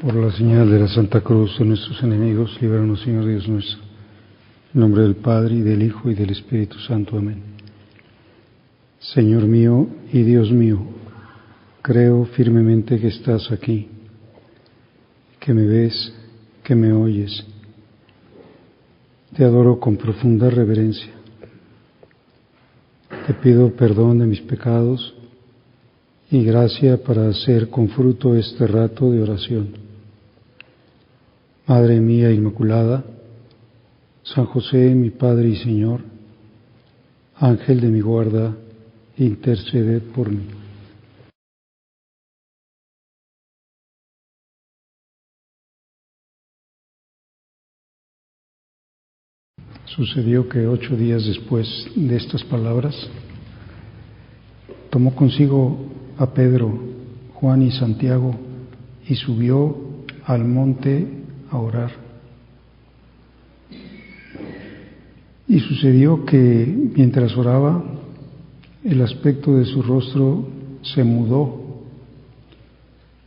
Por la señal de la Santa Cruz de nuestros enemigos, líbranos, Señor Dios nuestro. En nombre del Padre, y del Hijo, y del Espíritu Santo. Amén. Señor mío y Dios mío, creo firmemente que estás aquí, que me ves, que me oyes. Te adoro con profunda reverencia. Te pido perdón de mis pecados y gracia para hacer con fruto este rato de oración. Madre mía Inmaculada, San José, mi Padre y Señor, Ángel de mi guarda, interceded por mí. Sucedió que 8 días después de estas palabras, tomó consigo a Pedro, Juan y Santiago y subió al monte a orar. Y sucedió que mientras oraba, el aspecto de su rostro se mudó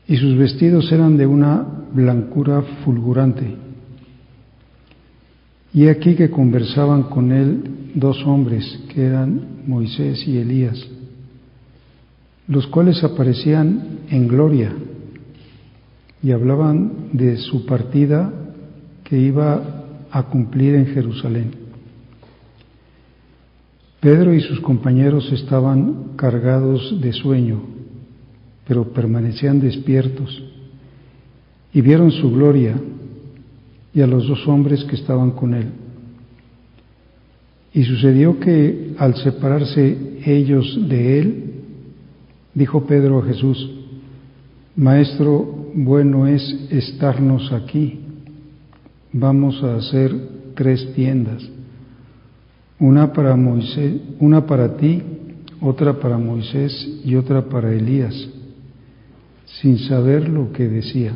y sus vestidos eran de una blancura fulgurante. Y aquí que conversaban con él 2 hombres, que eran Moisés y Elías, los cuales aparecían en gloria y hablaban de su partida que iba a cumplir en Jerusalén. Pedro y sus compañeros estaban cargados de sueño, pero permanecían despiertos, y vieron su gloria y a los 2 hombres que estaban con él. Y sucedió que al separarse ellos de él, dijo Pedro a Jesús: Maestro, bueno es estarnos aquí. Vamos a hacer 3 tiendas, una para Moisés, una para ti, otra para Moisés y otra para Elías, sin saber lo que decía.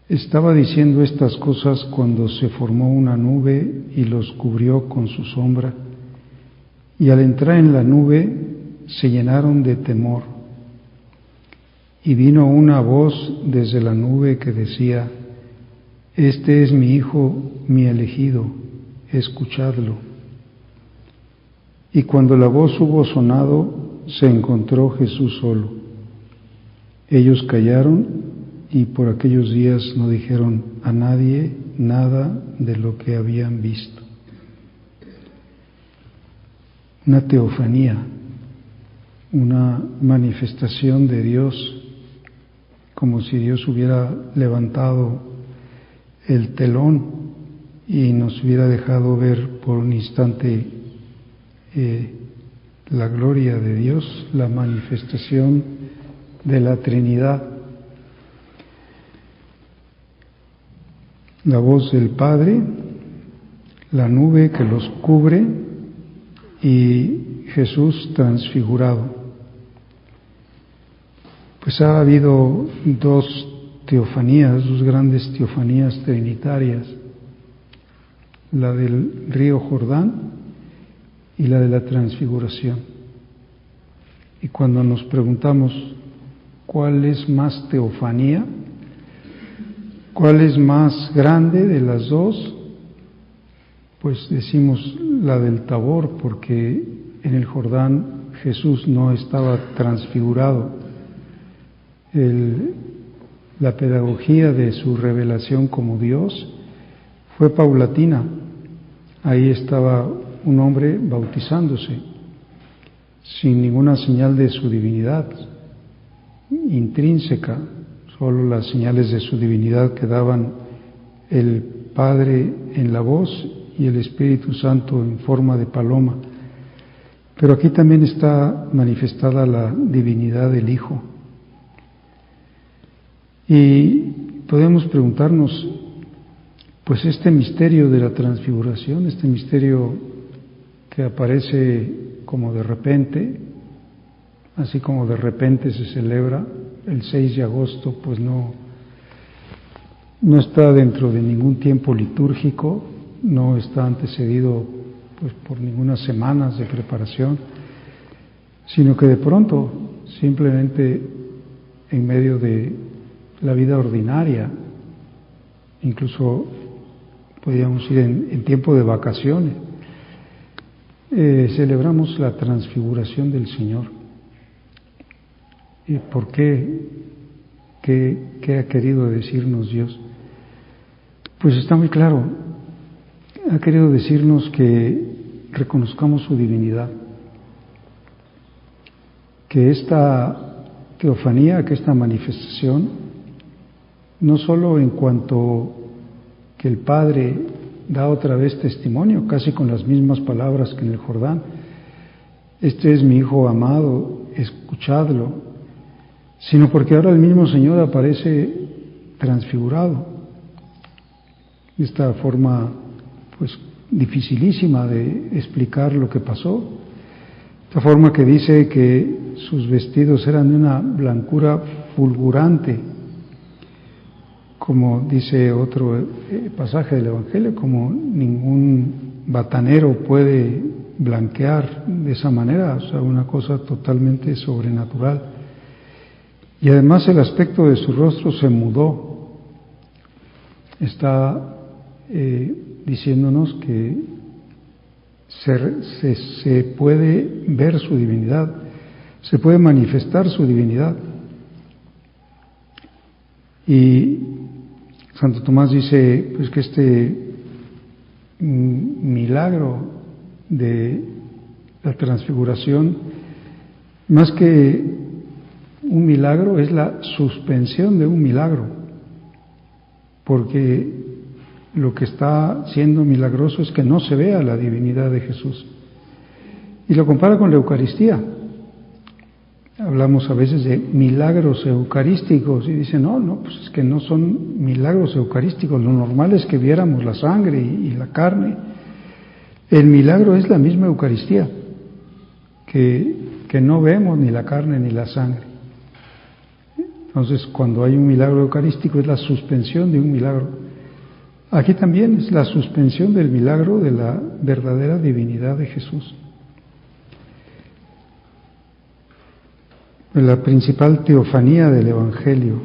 Estaba diciendo estas cosas cuando se formó una nube y los cubrió con su sombra, y al entrar en la nube se llenaron de temor. Y vino una voz desde la nube que decía: Este es mi Hijo, mi elegido, escuchadlo. Y cuando la voz hubo sonado, se encontró Jesús solo. Ellos callaron y por aquellos días no dijeron a nadie nada de lo que habían visto. Una teofanía, una manifestación de Dios, como si Dios hubiera levantado el telón y nos hubiera dejado ver por un instante la gloria de Dios, la manifestación de la Trinidad. La voz del Padre, la nube que los cubre y Jesús transfigurado. Pues ha habido 2 teofanías, 2 grandes teofanías trinitarias, la del río Jordán y la de la transfiguración. Y cuando nos preguntamos cuál es más teofanía, cuál es más grande de las 2, pues decimos la del Tabor, porque en el Jordán Jesús no estaba transfigurado. La pedagogía de su revelación como Dios fue paulatina. Ahí estaba un hombre bautizándose, sin ninguna señal de su divinidad intrínseca, solo las señales de su divinidad que daban el Padre en la voz y el Espíritu Santo en forma de paloma. Pero aquí también está manifestada la divinidad del Hijo. Y podemos preguntarnos, pues este misterio de la transfiguración, este misterio que aparece como de repente, así como de repente se celebra el 6 de agosto, pues no está dentro de ningún tiempo litúrgico, no está antecedido pues por ninguna semanas de preparación, sino que de pronto, simplemente en medio de la vida ordinaria, incluso podríamos ir en tiempo de vacaciones. Celebramos la transfiguración del Señor. ¿Y por qué? ¿Qué ha querido decirnos Dios? Pues está muy claro. Ha querido decirnos que reconozcamos su divinidad, que esta teofanía, que esta manifestación, no solo en cuanto que el Padre da otra vez testimonio, casi con las mismas palabras que en el Jordán: este es mi Hijo amado, escuchadlo, sino porque ahora el mismo Señor aparece transfigurado. Esta forma, pues, dificilísima de explicar lo que pasó. Esta forma que dice que sus vestidos eran de una blancura fulgurante, como dice otro pasaje del Evangelio, como ningún batanero puede blanquear de esa manera, o sea, una cosa totalmente sobrenatural. Y además el aspecto de su rostro se mudó. Está diciéndonos que se puede ver su divinidad, se puede manifestar su divinidad. Y Santo Tomás dice, pues, que este milagro de la transfiguración, más que un milagro, es la suspensión de un milagro, porque lo que está siendo milagroso es que no se vea la divinidad de Jesús. Y lo compara con la Eucaristía. Hablamos a veces de milagros eucarísticos y dicen, no, pues es que no son milagros eucarísticos, lo normal es que viéramos la sangre y la carne. El milagro es la misma Eucaristía, que no vemos ni la carne ni la sangre. Entonces, cuando hay un milagro eucarístico es la suspensión de un milagro. Aquí también es la suspensión del milagro de la verdadera divinidad de Jesús. La principal teofanía del Evangelio.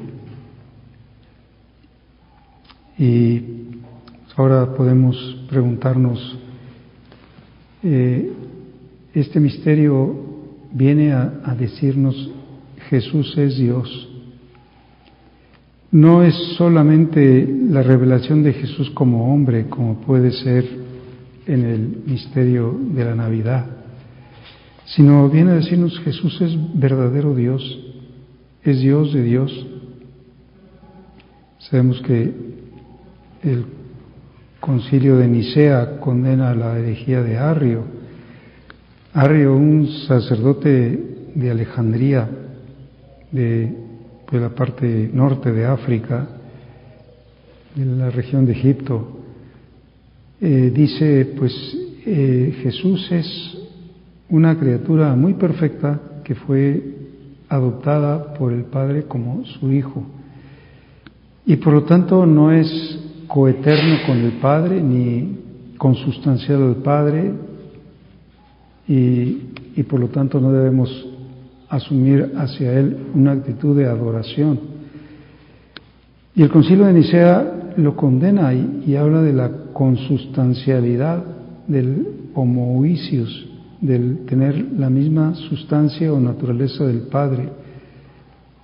Y ahora podemos preguntarnos, este misterio viene a decirnos: Jesús es Dios. No es solamente la revelación de Jesús como hombre, como puede ser en el misterio de la Navidad, sino viene a decirnos: Jesús es verdadero Dios, es Dios de Dios. Sabemos que el Concilio de Nicea condena la herejía de Arrio. Arrio, un sacerdote de Alejandría, de la parte norte de África, de la región de Egipto, dice, pues Jesús es una criatura muy perfecta que fue adoptada por el Padre como su Hijo, y por lo tanto no es coeterno con el Padre ni consustancial al Padre, y por lo tanto no debemos asumir hacia Él una actitud de adoración. Y el Concilio de Nicea lo condena y habla de la consustancialidad, del homoousios, del tener la misma sustancia o naturaleza del Padre,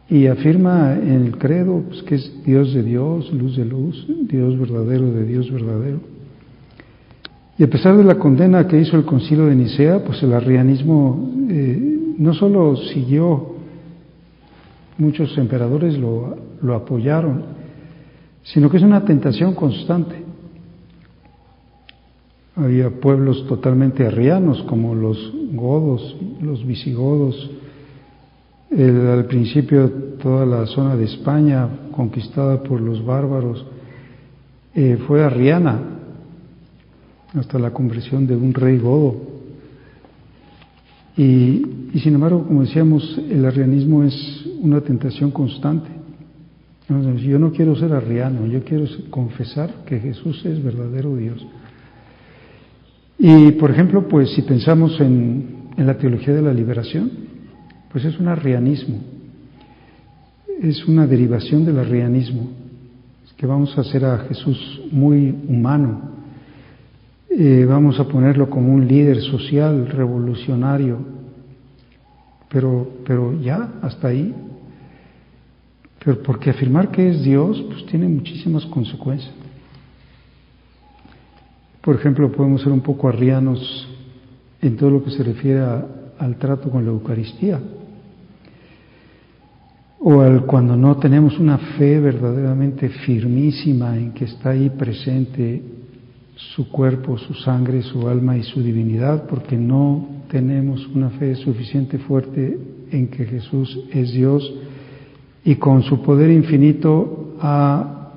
y afirma en el credo, pues, que es Dios de Dios, luz de luz, Dios verdadero de Dios verdadero. Y a pesar de la condena que hizo el Concilio de Nicea, pues el arrianismo no solo siguió, muchos emperadores lo apoyaron, sino que es una tentación constante. Había pueblos totalmente arrianos, como los godos, los visigodos. Al principio toda la zona de España, conquistada por los bárbaros, fue arriana, hasta la conversión de un rey godo. Y sin embargo, como decíamos, el arrianismo es una tentación constante. Entonces, yo no quiero ser arriano, yo quiero confesar que Jesús es verdadero Dios. Y, por ejemplo, pues si pensamos en la teología de la liberación, pues es un arrianismo. es una derivación del arrianismo, es que vamos a hacer a Jesús muy humano, vamos a ponerlo como un líder social, revolucionario, pero ya, hasta ahí. Pero porque afirmar que es Dios, pues tiene muchísimas consecuencias. Por ejemplo, podemos ser un poco arrianos en todo lo que se refiere al trato con la Eucaristía, o cuando no tenemos una fe verdaderamente firmísima en que está ahí presente su cuerpo, su sangre, su alma y su divinidad, porque no tenemos una fe suficiente fuerte en que Jesús es Dios y con su poder infinito ha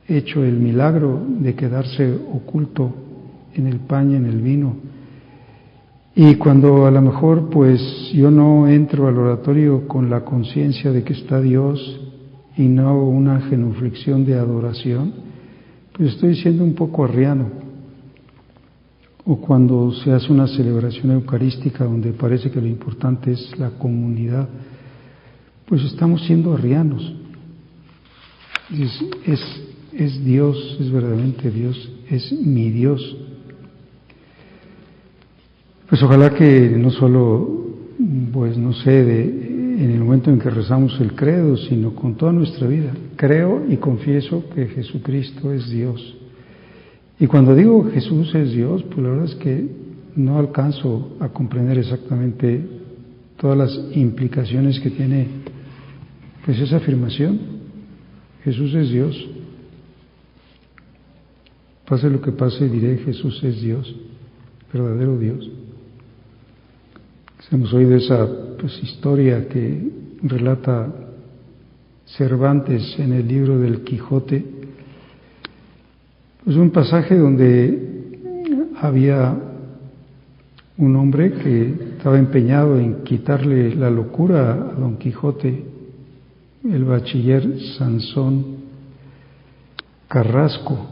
hecho el milagro de quedarse oculto en el pan y en el vino. Y cuando a lo mejor pues yo no entro al oratorio con la conciencia de que está Dios y no hago una genuflexión de adoración, pues estoy siendo un poco arriano. O cuando se hace una celebración eucarística donde parece que lo importante es la comunidad, pues estamos siendo arrianos. Es Dios, es verdaderamente Dios, es mi Dios. Pues ojalá que no solo, pues no sé, en el momento en que rezamos el credo, sino con toda nuestra vida. Creo y confieso que Jesucristo es Dios. Y cuando digo Jesús es Dios, pues la verdad es que no alcanzo a comprender exactamente todas las implicaciones que tiene pues esa afirmación. Jesús es Dios. Pase lo que pase, diré Jesús es Dios, verdadero Dios. Hemos oído esa historia que relata Cervantes en el libro del Quijote, pues un pasaje donde había un hombre que estaba empeñado en quitarle la locura a Don Quijote, el bachiller Sansón Carrasco,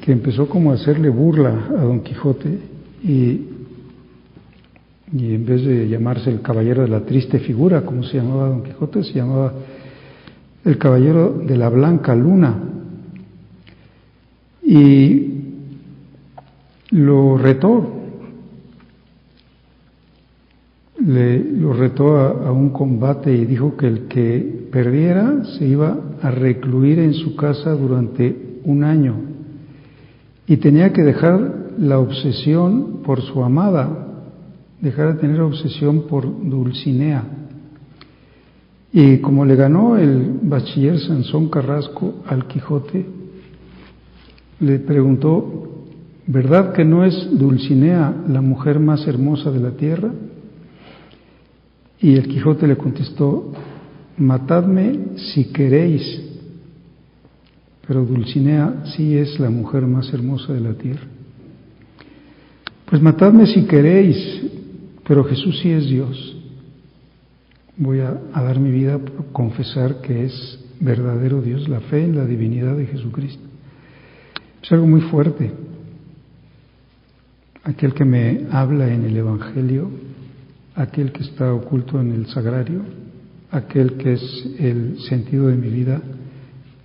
que empezó como a hacerle burla a Don Quijote y en vez de llamarse el caballero de la triste figura, como se llamaba Don Quijote, se llamaba el caballero de la blanca luna. Y lo retó, lo retó a un combate y dijo que el que perdiera se iba a recluir en su casa durante 1 año y tenía que dejar la obsesión por su amada, dejar de tener obsesión por Dulcinea. Y como le ganó el bachiller Sansón Carrasco al Quijote, le preguntó, ¿verdad que no es Dulcinea la mujer más hermosa de la tierra? Y el Quijote le contestó, matadme si queréis, pero Dulcinea sí es la mujer más hermosa de la tierra. Pues matadme si queréis, pero Jesús sí es Dios. Voy a dar mi vida por confesar que es verdadero Dios, la fe en la divinidad de Jesucristo. Es algo muy fuerte. Aquel que me habla en el Evangelio, aquel que está oculto en el sagrario, aquel que es el sentido de mi vida,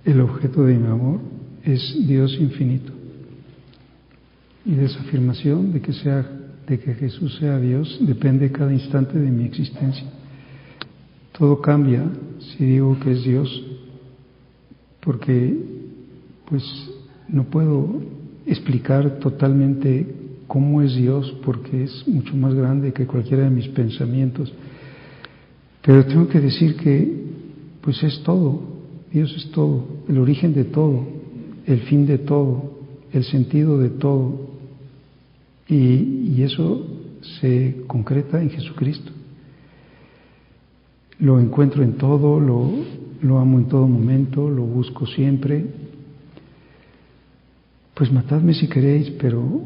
el objeto de mi amor, es Dios infinito. Y de esa afirmación de que Jesús sea Dios depende cada instante de mi existencia. Todo cambia si digo que es Dios, porque pues no puedo explicar totalmente cómo es Dios, porque es mucho más grande que cualquiera de mis pensamientos. Pero tengo que decir que pues es todo, Dios es todo, el origen de todo, el fin de todo, el sentido de todo. Y eso se concreta en Jesucristo. Lo encuentro en todo, lo amo en todo momento, lo busco siempre. Pues matadme si queréis, pero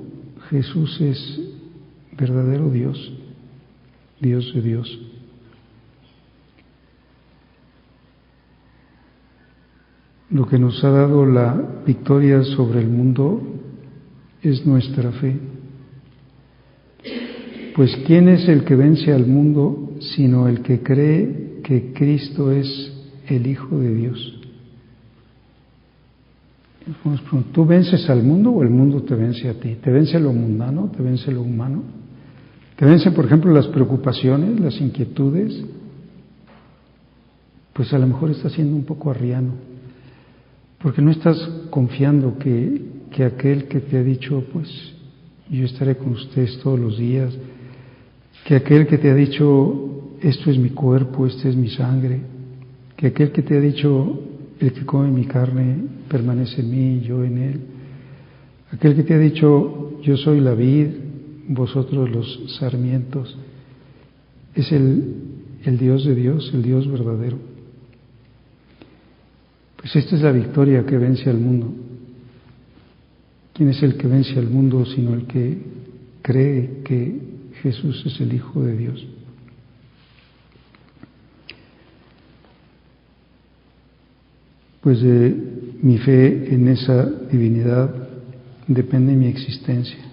Jesús es verdadero Dios, Dios de Dios. Lo que nos ha dado la victoria sobre el mundo es nuestra fe. Pues ¿quién es el que vence al mundo sino el que cree que Cristo es el Hijo de Dios. ¿Tú vences al mundo o el mundo te vence a ti? ¿Te vence lo mundano? ¿Te vence lo humano? ¿Te vencen, por ejemplo, las preocupaciones, las inquietudes? Pues a lo mejor estás siendo un poco arriano, porque no estás confiando que aquel que te ha dicho, pues yo estaré con ustedes todos los días, que aquel que te ha dicho, esto es mi cuerpo, esta es mi sangre, que aquel que te ha dicho, el que come mi carne permanece en mí, yo en él, aquel que te ha dicho, yo soy la vid, vosotros los sarmientos, es el Dios de Dios, el Dios verdadero. Pues esta es la victoria que vence al mundo. ¿Quién es el que vence al mundo sino el que cree que Jesús es el Hijo de Dios? Pues de mi fe en esa divinidad depende mi existencia,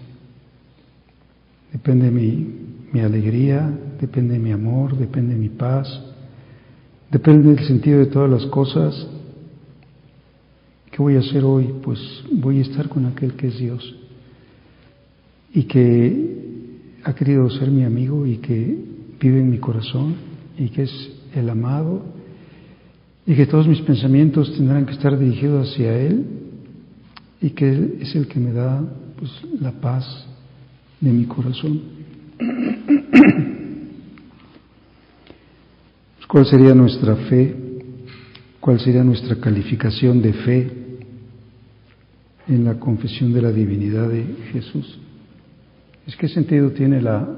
depende mi alegría, depende mi amor, depende mi paz, depende del sentido de todas las cosas. ¿Qué voy a hacer hoy? Pues voy a estar con aquel que es Dios y que ha querido ser mi amigo y que vive en mi corazón y que es el amado y que todos mis pensamientos tendrán que estar dirigidos hacia Él y que Él es el que me da pues la paz de mi corazón. ¿Cuál sería nuestra fe? ¿Cuál sería nuestra calificación de fe en la confesión de la divinidad de Jesús? ¿Qué sentido tiene la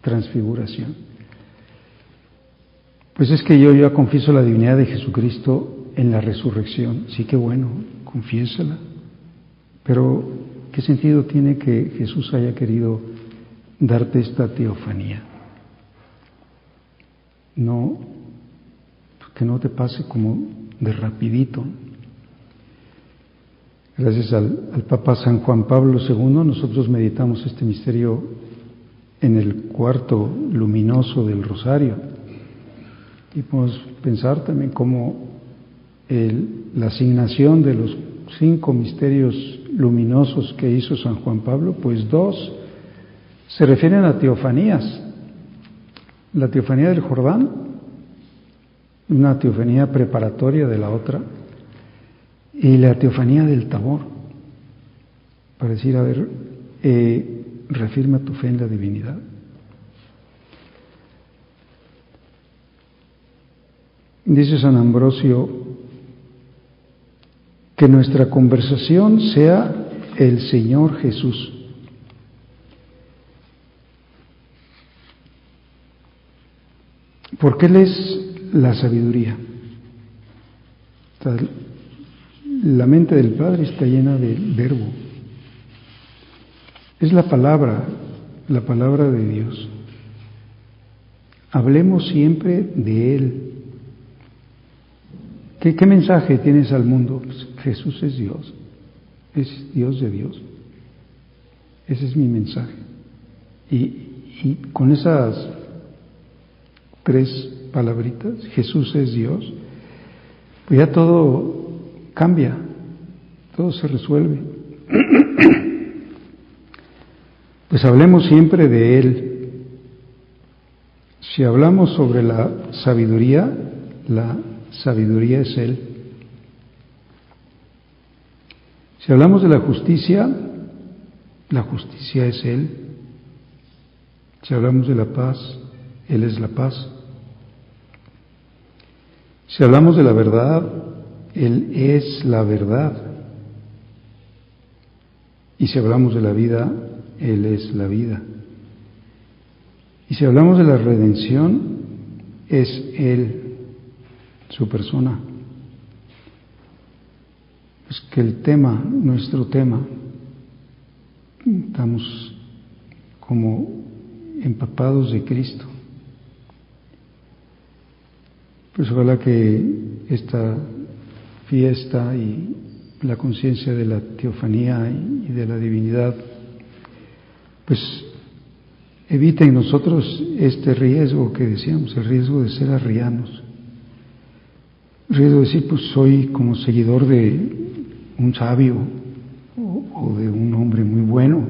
transfiguración? Pues es que yo ya confieso la divinidad de Jesucristo en la resurrección. Sí, que bueno, confiésala. Pero, ¿qué sentido tiene que Jesús haya querido darte esta teofanía? No, que no te pase como de rapidito. Gracias al Papa San Juan Pablo II, nosotros meditamos este misterio en el cuarto luminoso del Rosario. Y podemos pensar también cómo la asignación de los 5 misterios luminosos que hizo San Juan Pablo, pues 2 se refieren a teofanías. La teofanía del Jordán, una teofanía preparatoria de la otra, y la teofanía del Tabor, para decir, a ver, reafirma tu fe en la divinidad. Dice San Ambrosio, que nuestra conversación sea el Señor Jesús. Porque Él es la sabiduría. La mente del Padre está llena del Verbo. Es la palabra de Dios. Hablemos siempre de Él. ¿Qué mensaje tienes al mundo? Pues Jesús es Dios de Dios. Ese es mi mensaje. Y con esas 3 palabritas, Jesús es Dios, pues ya todo cambia, todo se resuelve. Pues hablemos siempre de Él. Si hablamos sobre la sabiduría es Él. Si hablamos de la justicia es Él. Si hablamos de la paz, Él es la paz. Si hablamos de la verdad, Él es la verdad. Y si hablamos de la vida, Él es la vida. Y si hablamos de la redención, es Él, su persona. Es que nuestro tema, estamos como empapados de Cristo. Pues ojalá que esta fiesta y la conciencia de la teofanía y de la divinidad, pues evita en nosotros este riesgo que decíamos, el riesgo de ser arrianos. El riesgo de decir, pues soy como seguidor de un sabio o de un hombre muy bueno.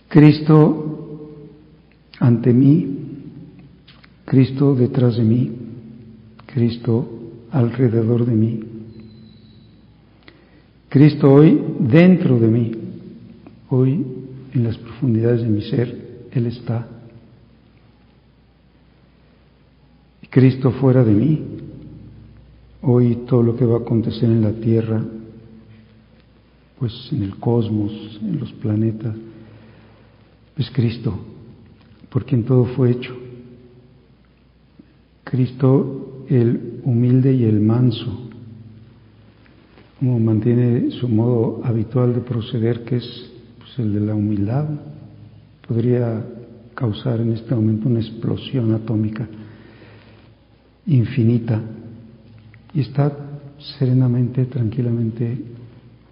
Cristo ante mí, Cristo detrás de mí, Cristo alrededor de mí, Cristo hoy dentro de mí, hoy en las profundidades de mi ser, Él está. Y Cristo fuera de mí, hoy todo lo que va a acontecer en la tierra, pues en el cosmos, en los planetas, es Cristo, por quien todo fue hecho. Cristo, el humilde y el manso, como mantiene su modo habitual de proceder, que es pues, el de la humildad, podría causar en este momento una explosión atómica infinita, y está serenamente, tranquilamente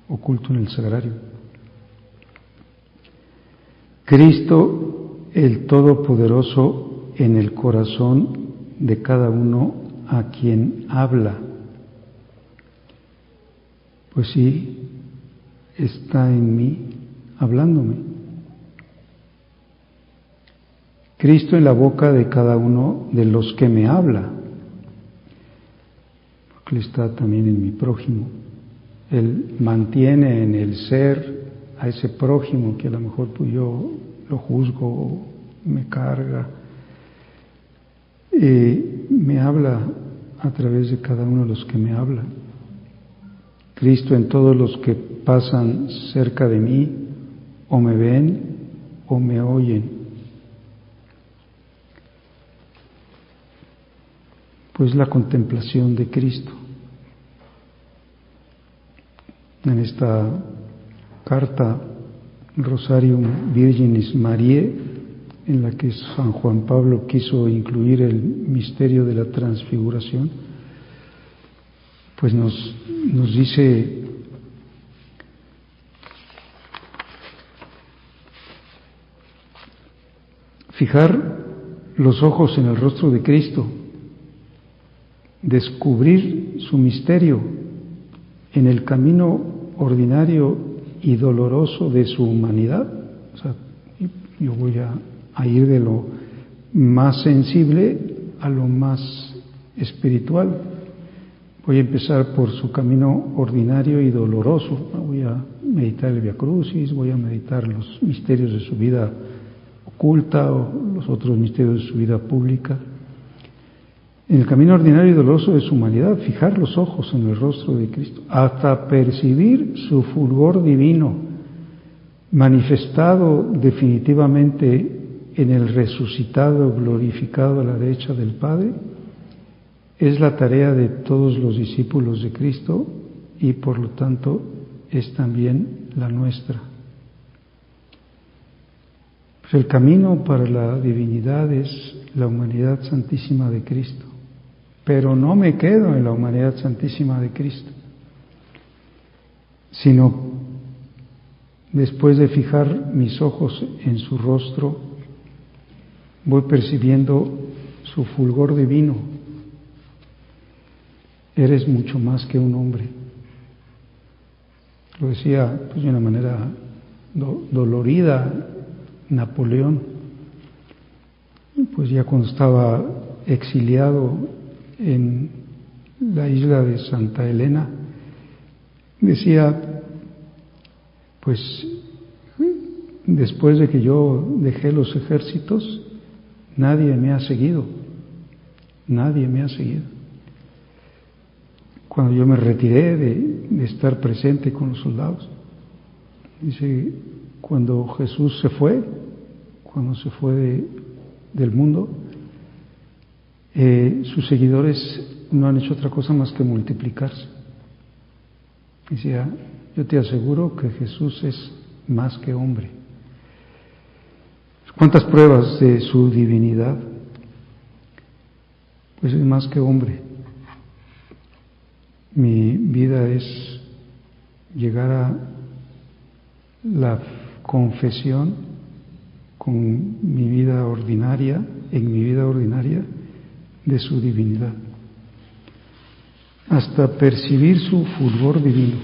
oculto en el sagrario. Cristo, el Todopoderoso, en el corazón de cada uno a quien habla. Pues sí, está en mí, hablándome. Cristo en la boca de cada uno de los que me habla, porque Él está también en mi prójimo. Él mantiene en el ser a ese prójimo que a lo mejor pues yo lo juzgo o me carga, me habla a través de cada uno de los que me hablan. Cristo en todos los que pasan cerca de mí, o me ven o me oyen. Pues la contemplación de Cristo. En esta carta Rosarium Virginis Mariae, en la que San Juan Pablo quiso incluir el misterio de la transfiguración, pues nos dice fijar los ojos en el rostro de Cristo, descubrir su misterio en el camino ordinario y doloroso de su humanidad. O sea, yo voy a ir de lo más sensible a lo más espiritual. Voy a empezar por su camino ordinario y doloroso. Voy a meditar el Via Crucis, voy a meditar los misterios de su vida oculta o los otros misterios de su vida pública. En el camino ordinario y doloroso de su humanidad, fijar los ojos en el rostro de Cristo, hasta percibir su fulgor divino, manifestado definitivamente en el resucitado, glorificado a la derecha del Padre, es la tarea de todos los discípulos de Cristo y por lo tanto es también la nuestra. Pues el camino para la divinidad es la humanidad santísima de Cristo. Pero no me quedo en la humanidad santísima de Cristo, sino después de fijar mis ojos en su rostro, voy percibiendo su fulgor divino. Eres mucho más que un hombre. Lo decía pues, de una manera dolorida Napoleón, pues ya cuando estaba exiliado en la isla de Santa Elena, decía, pues después de que yo dejé los ejércitos, nadie me ha seguido. Cuando yo me retiré de estar presente con los soldados, dice, cuando Jesús se fue, del mundo, sus seguidores no han hecho otra cosa más que multiplicarse. Decía, yo te aseguro que Jesús es más que hombre. ¿Cuántas pruebas de su divinidad? Pues es más que hombre. Mi vida es llegar a la confesión con mi vida ordinaria, en mi vida ordinaria, de su divinidad, hasta percibir su fulgor divino.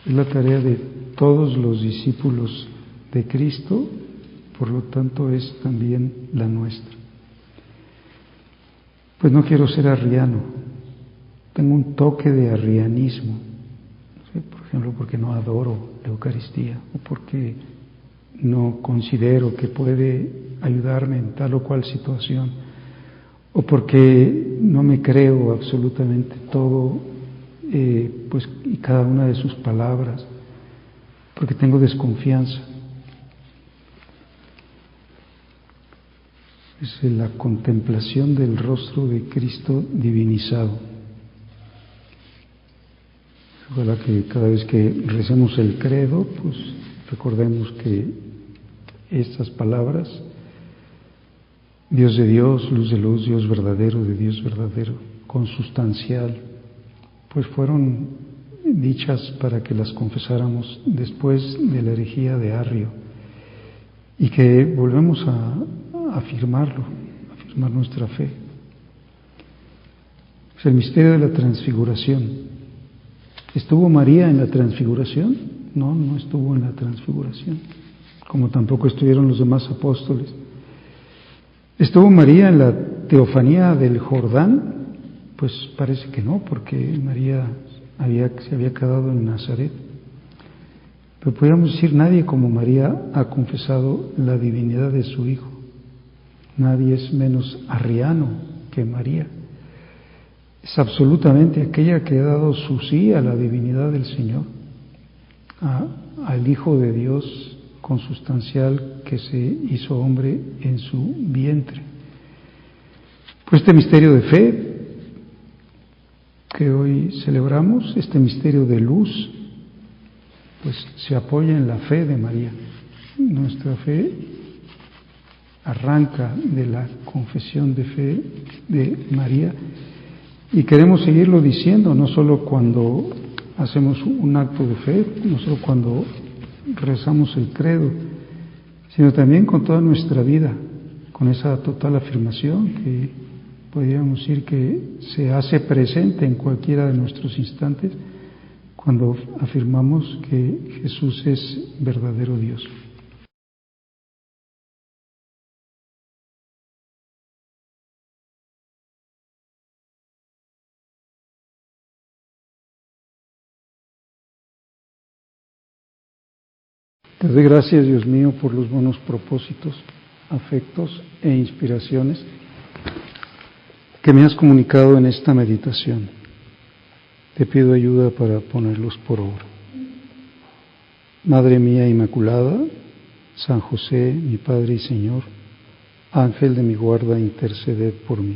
Es la tarea de todos los discípulos de Cristo, por lo tanto es también la nuestra. Pues no quiero ser arriano, tengo un toque de arrianismo, ¿sí? Por ejemplo, porque no adoro la Eucaristía, o porque no considero que puede ayudarme en tal o cual situación, o porque no me creo absolutamente todo, pues y cada una de sus palabras, porque tengo desconfianza. Es la contemplación del rostro de Cristo divinizado. Ojalá que cada vez que recemos el credo, pues recordemos que estas palabras, Dios de Dios, luz de luz, Dios verdadero de Dios verdadero, consustancial, pues fueron dichas para que las confesáramos después de la herejía de Arrio, y que volvemos a afirmar nuestra fe. Es el misterio de la transfiguración. ¿Estuvo María en la transfiguración? No, no estuvo en la transfiguración, como tampoco estuvieron los demás apóstoles. ¿Estuvo María en la teofanía del Jordán? Pues parece que no, porque María se había quedado en Nazaret. Pero podríamos decir, nadie como María ha confesado la divinidad de su Hijo. Nadie es menos arriano que María. Es absolutamente aquella que ha dado su sí a la divinidad del Señor, al Hijo de Dios consustancial que se hizo hombre en su vientre. Pues este misterio de fe que hoy celebramos, este misterio de luz, pues se apoya en la fe de María. Nuestra fe arranca de la confesión de fe de María, y queremos seguirlo diciendo, no solo cuando hacemos un acto de fe, no solo cuando rezamos el credo, sino también con toda nuestra vida, con esa total afirmación que podríamos decir que se hace presente en cualquiera de nuestros instantes cuando afirmamos que Jesús es verdadero Dios. Te doy gracias, Dios mío, por los buenos propósitos, afectos e inspiraciones que me has comunicado en esta meditación. Te pido ayuda para ponerlos por obra. Madre mía Inmaculada, San José, mi Padre y Señor, Ángel de mi guarda, interceded por mí.